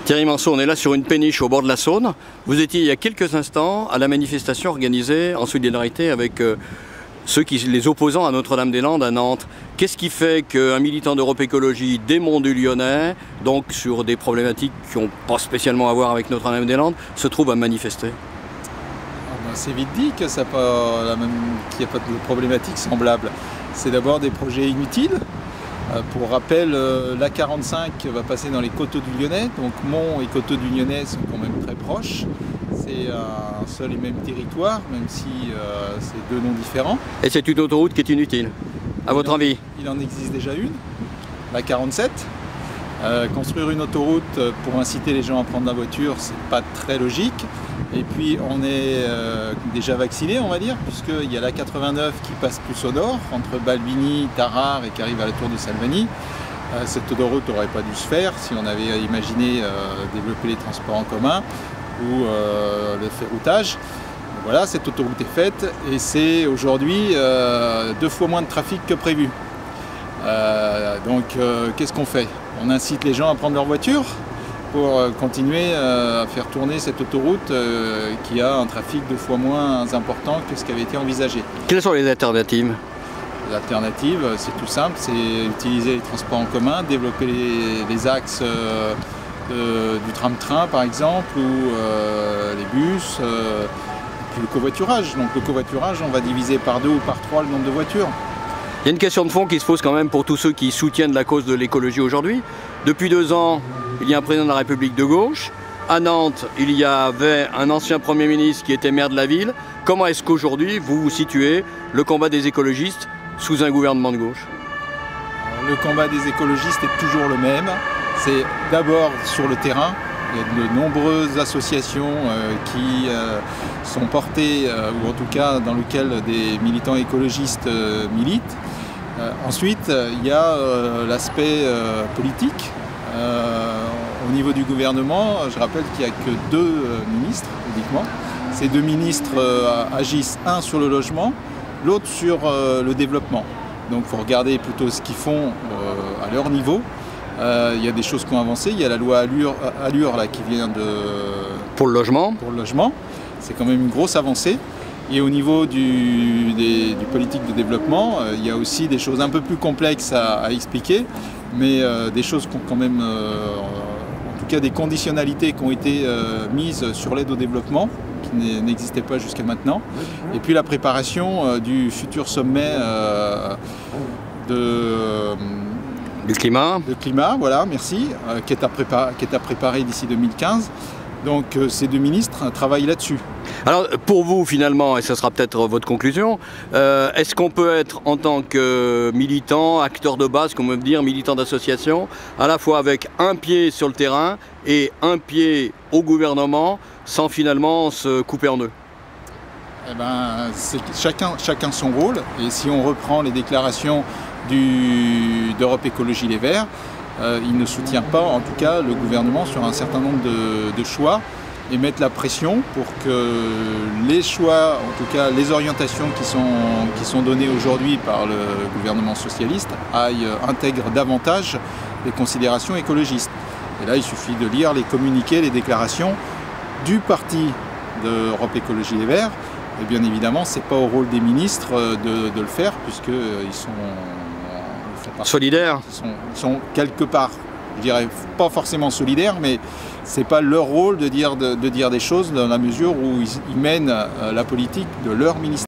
Thierry Manceau, on est là sur une péniche au bord de la Saône. Vous étiez il y a quelques instants à la manifestation organisée en solidarité avec les opposants à Notre-Dame-des-Landes à Nantes. Qu'est-ce qui fait qu'un militant d'Europe Écologie des Monts du Lyonnais, donc sur des problématiques qui n'ont pas spécialement à voir avec Notre-Dame-des-Landes, se trouve à manifester? C'est vite dit qu'il n'y a pas de problématiques semblables. C'est d'abord des projets inutiles. Pour rappel, l'A45 va passer dans les coteaux du Lyonnais, donc Mont et coteaux du Lyonnais sont quand même très proches. C'est un seul et même territoire, même si c'est deux noms différents. Et c'est une autoroute qui est inutile, à votre avis? Il en existe déjà une, la 47. Construire une autoroute pour inciter les gens à prendre la voiture, c'est pas très logique. Et puis on est déjà vacciné, on va dire, puisqu'il y a la 89 qui passe plus au nord, entre Balbini, Tarare et qui arrive à la tour de Salvani. Cette autoroute n'aurait pas dû se faire si on avait imaginé développer les transports en commun ou le ferroutage. Voilà, cette autoroute est faite et c'est aujourd'hui 2 fois moins de trafic que prévu. Qu'est-ce qu'on fait? On incite les gens à prendre leur voiture pour continuer à faire tourner cette autoroute qui a un trafic 2 fois moins important que ce qui avait été envisagé. Quelles sont les alternatives? Les alternatives, c'est tout simple, c'est utiliser les transports en commun, développer les axes du tram-train par exemple, ou les bus, puis le covoiturage. Donc le covoiturage, on va diviser par 2 ou par 3 le nombre de voitures. Il y a une question de fond qui se pose quand même pour tous ceux qui soutiennent la cause de l'écologie aujourd'hui. Depuis 2 ans, il y a un président de la République de gauche. À Nantes, il y avait un ancien Premier ministre qui était maire de la ville. Comment est-ce qu'aujourd'hui, vous situez le combat des écologistes sous un gouvernement de gauche? Le combat des écologistes est toujours le même. C'est d'abord sur le terrain. Il y a de nombreuses associations qui sont portées, ou en tout cas dans lesquelles des militants écologistes militent. Ensuite, il y a l'aspect politique. Au niveau du gouvernement, je rappelle qu'il n'y a que 2 ministres uniquement. Ces 2 ministres agissent, un sur le logement, l'autre sur le développement. Donc il faut regarder plutôt ce qu'ils font à leur niveau. Il y a des choses qui ont avancé. Il y a la loi Allure là, qui vient de... Pour le logement. Pour le logement. C'est quand même une grosse avancée. Et au niveau du politique de développement, il y a aussi des choses un peu plus complexes à expliquer, mais des choses qui ont quand même, en tout cas des conditionnalités qui ont été mises sur l'aide au développement, qui n'existaient pas jusqu'à maintenant. Et puis la préparation du futur sommet du climat. De climat, voilà, merci, qui est à préparer d'ici 2015. Donc ces 2 ministres travaillent là-dessus. Alors pour vous finalement, et ce sera peut-être votre conclusion, est-ce qu'on peut être en tant que militant, acteur de base, comme on veut dire, militant d'association, à la fois avec un pied sur le terrain et un pied au gouvernement, sans finalement se couper en deux? Eh ben, c'est chacun son rôle, et si on reprend les déclarations d'Europe Écologie Les Verts, il ne soutient pas, en tout cas, le gouvernement sur un certain nombre de choix et mettre la pression pour que les choix, en tout cas les orientations qui sont données aujourd'hui par le gouvernement socialiste intègrent davantage les considérations écologistes. Et là, il suffit de lire les communiqués, les déclarations du parti d'Europe Écologie Les Verts. Et bien évidemment, ce n'est pas au rôle des ministres de le faire, puisqu'ils sont... solidaires. Ils sont quelque part, je dirais pas forcément solidaires, mais c'est pas leur rôle de dire des choses dans la mesure où ils mènent la politique de leur ministère.